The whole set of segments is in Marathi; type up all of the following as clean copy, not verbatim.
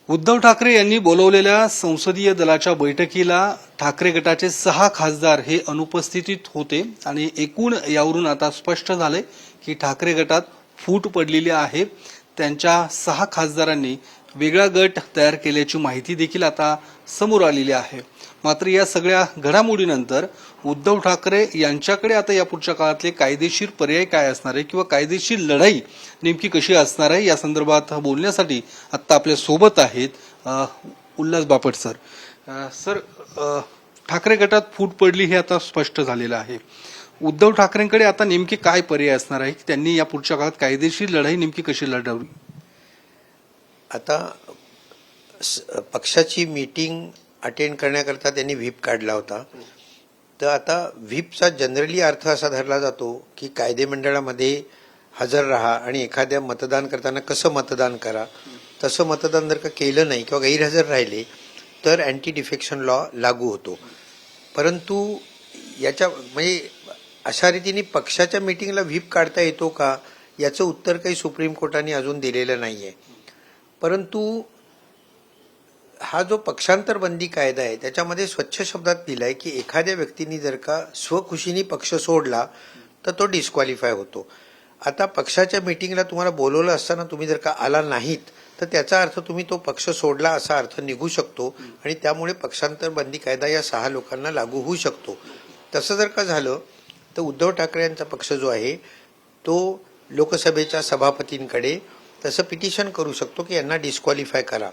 उद्धव ठाकरे यांनी बोलवलेल्या संसदीय दलाच्या बैठकीला ठाकरे गटाचे 6 खासदार हे अनुपस्थित होते आणि एकूण यावरून आता स्पष्ट झाले की ठाकरे गटात फूट पडलेली आहे। त्यांच्या 6 खासदारांनी वेगळा गट तयार केल्याची माहिती देखील आता समोर आलेली आहे। मात्र या सगळ्या घडामोडीनंतर उद्धव ठाकरे यांच्याकडे आता या पुढच्या काळातले कायदेशीर पर्याय काय असणार आहे किंवा कायदेशीर लढाई नेमकी कशी असणार आहे या संदर्भात बोलण्यासाठी आता आपल्या सोबत आहेत उल्हास बापट सर। ठाकरे गटात फूट पडली हे आता स्पष्ट झालेलं आहे। उद्धव ठाकरेंकडे आता नेमके काय पर्याय असणार आहे, त्यांनी या पुढच्या काळात कायदेशीर लढाई नेमकी कशी लढवली? आता पक्षाची मीटिंग अटेंड करण्याकरता त्यांनी व्हीप काढला होता। तर आता व्हीपचा जनरली अर्थ असा धरला जातो की कायदेमंडळामध्ये हजर राहा आणि एखाद्या मतदान करताना कसं मतदान करा, तसं मतदान जर का केलं नाही किंवा गैरहजर राहिले तर अँटी डिफेक्शन लॉ लागू होतो। परंतु याच्या म्हणजे अशा रीतीने पक्षाच्या मीटिंगला व्हीप काढता येतो का याचं उत्तर काही सुप्रीम कोर्टाने अजून दिलेलं नाहीये। परंतु हा जो पक्षांतर बंदी कायदा आहे त्याच्यामध्ये स्वच्छ शब्दात दिलाय की एखाद्या व्यक्तीने जर का स्वखुशीने पक्ष सोडला तर तो डिस्क्वालिफाय होतो। आता पक्षाच्या मीटिंगला तुम्हाला बोलवलं असताना तुम्ही जर का आला नाहीत तर त्याचा अर्थ तुम्ही तो पक्ष सोडला असा अर्थ निघू शकतो आणि त्यामुळे पक्षांतर बंदी कायदा या 6 लोकांना लागू होऊ शकतो। तसं जर का झालं तर उद्धव ठाकरे यांचा पक्ष जो आहे तो लोकसभेच्या सभापतींकडे तसं पिटिशन करू शकतो की यांना डिस्क्वालिफाय करा।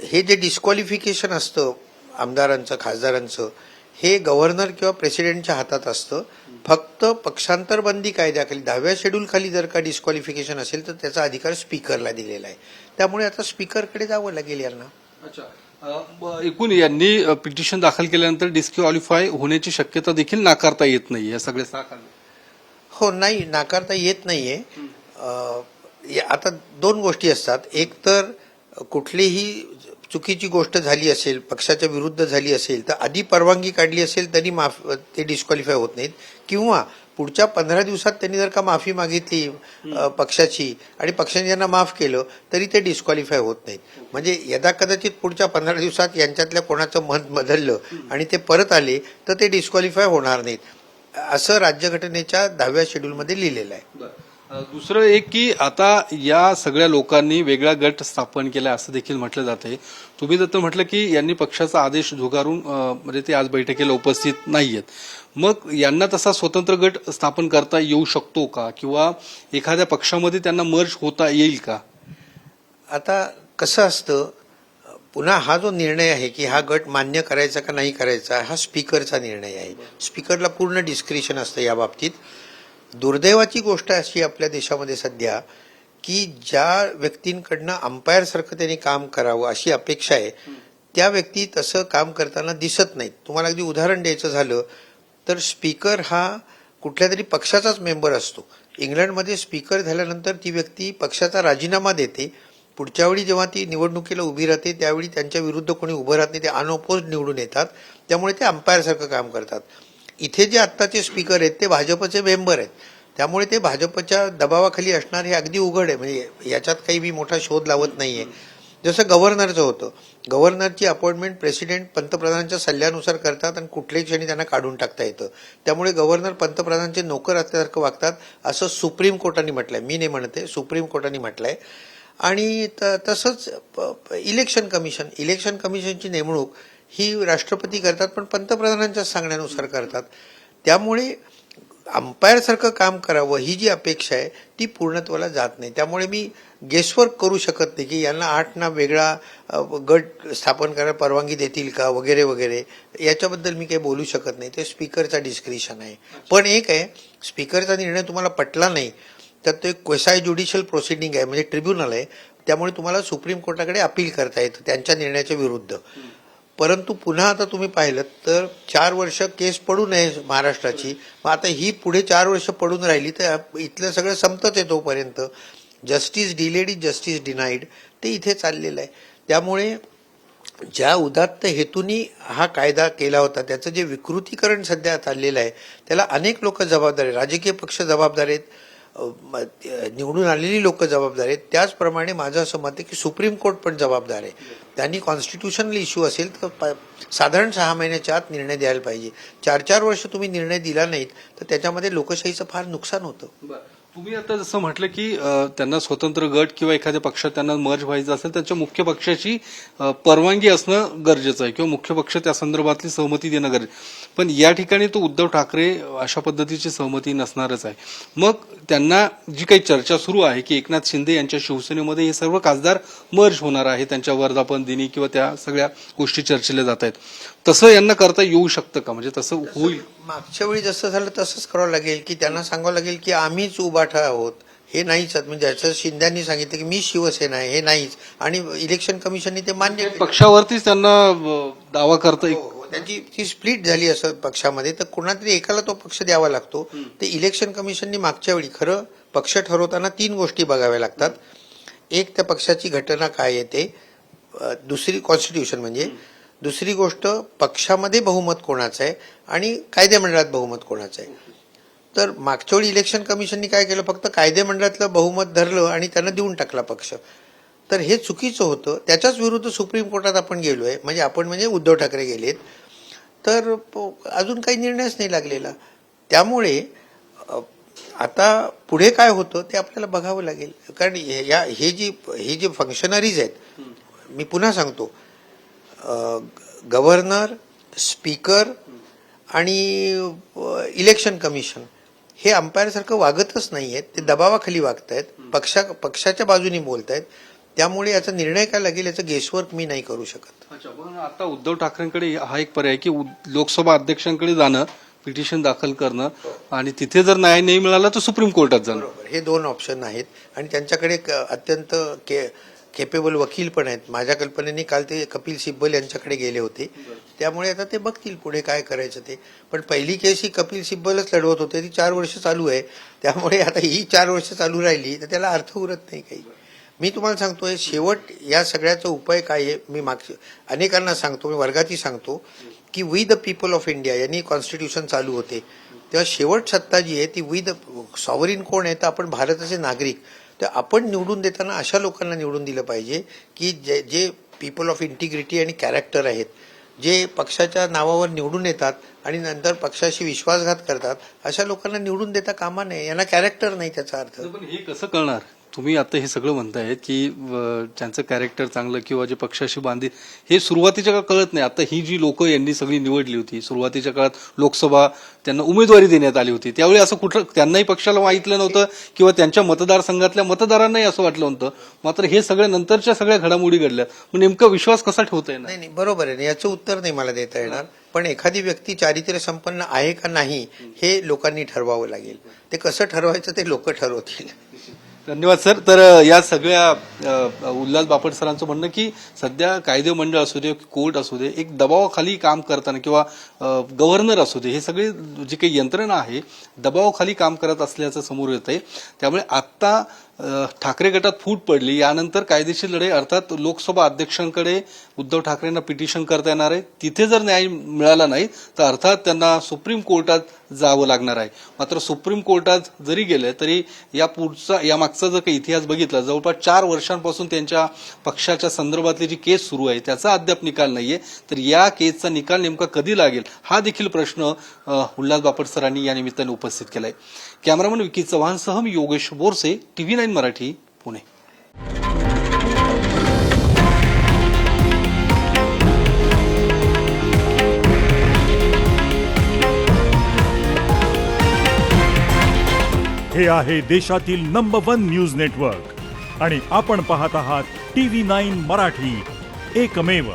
हे जे डिस्क्वालिफिकेशन असतं आमदारांचं खासदारांचं हे गव्हर्नर किंवा प्रेसिडेंटच्या हातात असतं। फक्त पक्षांतर बंदी कायद्याखाली 10व्या शेड्यूल खाली जर का डिस्क्वालिफिकेशन असेल तर त्याचा अधिकार स्पीकरला दिलेला आहे। त्यामुळे आता स्पीकरकडे जावं लागेल यांना। अच्छा, एकूण यांनी पिटिशन दाखल केल्यानंतर डिस्क्वालिफाय होण्याची शक्यता देखील नाकारता येत नाही या सगळ्या 6 हो, नाही नाकारता येत नाहीये। आता 2 गोष्टी असतात, एक तर कुठलीही चुकीची गोष्ट झाली असेल पक्षाच्या विरुद्ध झाली असेल तर आधी परवानगी काढली असेल तरी ते डिस्क्वालिफाय होत नाहीत, किंवा पुढच्या 15 दिवसात त्यांनी जर का माफी मागितली पक्षाची आणि पक्षाने यांना माफ केलं तरी ते डिस्क्वालिफाय होत नाहीत। म्हणजे यदा कदाचित पुढच्या 15 दिवसात यांच्यातल्या कोणाचं मत बदललं आणि ते परत आले तर ते डिस्क्वालिफाय होणार नाहीत असं राज्यघटनेच्या 10व्या शेड्यूलमध्ये लिहिलेलं आहे। दुसरं एक की आता या सगळ्या लोकांनी वेगळा गट स्थापन केला असं देखील म्हटलं जाते। तुम्ही जर म्हटलं की यांनी पक्षाचा आदेश झुगारून म्हणजे ते आज बैठकीला उपस्थित नाहीयेत, मग यांना तसा स्वतंत्र गट स्थापन करता येऊ शकतो का किंवा एखाद्या पक्षामध्ये त्यांना मर्ज होता येईल का? आता कसं असतं, पुन्हा हा जो निर्णय आहे की हा गट मान्य करायचा का नाही करायचा हा स्पीकरचा निर्णय आहे। स्पीकरला पूर्ण डिस्क्रिशन असतं या बाबतीत। दुर्दैवाची गोष्ट अशी आपल्या देशामध्ये सध्या की ज्या व्यक्तींकडनं अंपायर सारखं त्यांनी काम करावं अशी अपेक्षा आहे त्या व्यक्ती तसं काम करताना दिसत नाहीत। तुम्हाला अगदी उदाहरण द्यायचं झालं तर स्पीकर हा कुठल्या तरी पक्षाचाच मेंबर असतो। इंग्लंडमध्ये स्पीकर झाल्यानंतर ती व्यक्ती पक्षाचा राजीनामा देते, पुढच्या वेळी जेव्हा ती निवडणुकीला उभी राहते त्यावेळी त्यांच्या विरुद्ध कोणी उभं राहत नाही, ते अनअपोज निवडून येतात, त्यामुळे ते अंपायर सारखं काम करतात। इथे जे आत्ताचे स्पीकर आहेत ते भाजपचे मेंबर आहेत, त्यामुळे ते भाजपच्या दबावाखाली असणार हे अगदी उघड आहे। म्हणजे याच्यात काही मी मोठा शोध लावत नाहीये। जसं गव्हर्नरचं होतं, गव्हर्नरची अपॉइंटमेंट प्रेसिडेंट पंतप्रधानांच्या सल्ल्यानुसार करतात आणि कुठल्याही क्षणी त्यांना काढून टाकता येतं, त्यामुळे गव्हर्नर पंतप्रधानांचे नोकर असल्यासारखं वागतात असं सुप्रीम कोर्टाने म्हटलंय। मी नाही म्हणते, सुप्रीम कोर्टाने म्हटलंय। आणि तसंच इलेक्शन कमिशनची नेमणूक ही राष्ट्रपती करतात पण पंतप्रधानांच्या सांगण्यानुसार करतात, त्यामुळे अंपायर सारखं काम करावं ही जी अपेक्षा आहे ती पूर्णत्वाला जात नाही। त्यामुळे मी गेसवर्क करू शकत नाही की यांना 8 ना वेगळा गट स्थापन करायला परवानगी देतील का वगैरे वगैरे, याच्याबद्दल मी काही बोलू शकत नाही, ते स्पीकरचा डिस्क्रिशन आहे। पण एक आहे, स्पीकरचा निर्णय तुम्हाला पटला नाही तर ते क्वेसाय ज्युडिशियल प्रोसिडिंग आहे, म्हणजे ट्रिब्युनल आहे, त्यामुळे तुम्हाला सुप्रीम कोर्टाकडे अपील करता येतं त्यांच्या निर्णयाच्या विरुद्ध। परंतु पुन्हा आता तुम्ही पाहिलं तर 4 वर्ष केस पडू नये महाराष्ट्राची, मग आता ही पुढे 4 वर्ष पडून राहिली तर इथलं सगळं संपतच आहे तोपर्यंत। Justice delayed is justice denied ते इथे चाललेलं आहे। त्यामुळे ज्या उदात्त हेतूनी हा कायदा केला होता त्याचं जे विकृतीकरण सध्या चाललेलं आहे त्याला अनेक लोक जबाबदार आहेत, राजकीय पक्ष जबाबदार आहेत, निवडून आलेली लोक जबाबदार आहेत, त्याचप्रमाणे माझं असं मत आहे की सुप्रीम कोर्ट पण जबाबदार आहे. त्यांनी कॉन्स्टिट्युशनल इश्यू असेल तर साधारण 6 महिन्याच्या आत निर्णय द्यायला पाहिजे. 4-4 वर्ष तुम्ही निर्णय दिला नाहीत तर त्याच्यामध्ये लोकशाहीचं फार नुकसान होतं. तुम्ही आता जसं म्हटलं की त्यांना स्वतंत्र गट किंवा एखाद्या पक्षात त्यांना मर्ज व्हायचं असेल त्यांच्या मुख्य पक्षाची परवानगी असणं गरजेचं आहे किंवा मुख्य पक्ष त्या संदर्भातली सहमती देणं गरजेचं. पण या ठिकाणी तो उद्धव ठाकरे अशा पद्धतीची सहमती नसणारच आहे. मग त्यांना जी काही चर्चा सुरू आहे की एकनाथ शिंदे यांच्या शिवसेनेमध्ये हे सर्व खासदार मर्ज होणार आहे त्यांच्या वर्धापन दिनी किंवा त्या सगळ्या गोष्टी चर्चेल्या जात आहेत, तसं यांना करता येऊ शकतं का? म्हणजे तसं होईल? मागच्या वेळी जसं झालं तसंच करावं लागेल की त्यांना सांगावं लागेल की आम्हीच उभाठा आहोत, हे नाहीच. म्हणजे ज्याचं शिंद्यांनी सांगितलं की मी शिवसेना आहे, हे नाहीच, आणि इलेक्शन कमिशनने ते मान्य केलं. पक्षावरतीच त्यांना दावा करता येईल. त्यांची ती स्प्लिट झाली असं पक्षामध्ये, तर कोणातरी एकाला तो पक्ष द्यावा लागतो. ते इलेक्शन कमिशननी मागच्या वेळी खरं पक्ष ठरवताना 3 गोष्टी बघाव्या लागतात. एक, त्या पक्षाची घटना काय येते, दुसरी कॉन्स्टिट्यूशन, म्हणजे दुसरी गोष्ट पक्षामध्ये बहुमत कोणाचं आहे आणि कायदेमंडळात बहुमत कोणाचं आहे. तर मागच्या वेळी इलेक्शन कमिशननी काय केलं, फक्त कायदेमंडळातलं बहुमत धरलं आणि त्यांना देऊन टाकला पक्ष. तर हे चुकीचं होतं. त्याच्याच विरुद्ध सुप्रीम कोर्टात आपण गेलोय, म्हणजे आपण म्हणजे उद्धव ठाकरे गेलेत, तर अजून काही निर्णयच नाही लागलेला. त्यामुळे आता पुढे काय होतं ते आपल्याला बघावं लागेल. कारण हे जे फंक्शनरीज आहेत, मी पुन्हा सांगतो, गव्हर्नर, स्पीकर आणि इलेक्शन कमिशन हे अंपायरसारखं वागतच नाहीयेत. ते दबावाखाली वागतायत, पक्षाच्या बाजूने बोलतायत. त्यामुळे याचा निर्णय काय लागेल याचं गेसवर्क मी नाही करू शकत. अच्छा, पण आता उद्धव ठाकरेंकडे हा एक पर्याय की लोकसभा अध्यक्षांकडे जाणं, पिटिशन दाखल करणं, आणि तिथे जर न्याय नाही मिळाला तर सुप्रीम कोर्टात जाणं. हे 2 ऑप्शन आहेत आणि त्यांच्याकडे अत्यंत केपेबल वकील पण आहेत. माझ्या कल्पनेने काल ते कपिल सिब्बल यांच्याकडे गेले होते. त्यामुळे आता ते बघतील पुढे काय करायचं ते. पण पहिली केस ही कपिल सिब्बलच लढवत होते, ती 4 वर्ष चालू आहे. त्यामुळे आता ही 4 वर्ष चालू राहिली तर त्याला अर्थ उरत नाही काही. मी तुम्हाला सांगतोय, शेवट या सगळ्याचा उपाय काय आहे, मी अनेकांना सांगतो, मी वर्गातही सांगतो की we the people of India यांनी कॉन्स्टिट्यूशन चालू होते तेव्हा शेवट सत्ता जी आहे ती वी द सॉव्हरीन कोण आहे, तर आपण भारताचे नागरिक. तर आपण निवडून देताना अशा लोकांना निवडून दिलं पाहिजे की जे पीपल ऑफ इंटिग्रिटी आणि कॅरेक्टर आहेत, जे पक्षाच्या नावावर निवडून येतात आणि नंतर पक्षाशी विश्वासघात करतात. अशा लोकांना निवडून देता कामा नये. यांना कॅरेक्टर नाही त्याचा अर्थ. पण हे कसं कळणार? तुम्ही आता हे सगळं म्हणतायत की ज्यांचं कॅरेक्टर चांगलं किंवा जे पक्षाशी बांधील, हे सुरुवातीच्या काळात कळत नाही. आता ही जी लोक यांनी सगळी निवडली होती, सुरुवातीच्या काळात लोकसभा त्यांना उमेदवारी देण्यात आली होती, त्यावेळी असं कुठलं त्यांनाही पक्षाला माहितलं नव्हतं किंवा त्यांच्या मतदारसंघातल्या मतदारांनाही असं वाटलं नव्हतं. मात्र हे सगळ्या नंतरच्या सगळ्या घडामोडी घडल्या. मग नेमका विश्वास कसा ठेवता येणार? नाही, बरोबर आहे. याचं उत्तर नाही मला देता येणार. पण एखादी व्यक्ती चारित्र्य संपन्न आहे का नाही हे लोकांनी ठरवावं लागेल. ते कसं ठरवायचं ते लोक ठरवतील. धन्यवाद सर. तर या सगळ्या उल्हास बापट सरांचं म्हणणं की सध्या कायदे मंडळ असू दे, कोर्ट असू दे, एक दबावाखाली काम करताना किंवा गव्हर्नर असू दे, हे सगळे जी काही यंत्रणा आहे दबावाखाली काम करत असल्याचं समोर येत आहे. त्यामुळे आत्ता ठाकरे गटात फूट पडली. यानंतर कायदेशीर लढाई, अर्थात लोकसभा अध्यक्षांकडे उद्धव ठाकरेंना पिटिशन करता येणार आहे. तिथे जर न्याय मिळाला नाही तर अर्थात त्यांना सुप्रीम कोर्टात जावं लागणार आहे. मात्र सुप्रीम कोर्टात जरी गेले तरी या मागचा जर काही इतिहास बघितला, जवळपास 4 वर्षांपासून त्यांच्या पक्षाच्या संदर्भातली जी केस सुरू आहे त्याचा अद्याप निकाल नाहीये. तर या केसचा निकाल नेमका कधी लागेल हा देखील प्रश्न उल्हास बापट सरांनी या निमित्ताने उपस्थित केलाय. कॅमेरामन विकी चव्हाणसह मी योगेश बोरसे, TV9 मराठी, पुणे. हे आहे देशातील नंबर 1 न्यूज नेटवर्क आणि आपण पाहत आहात TV9 मराठी, एकमेव.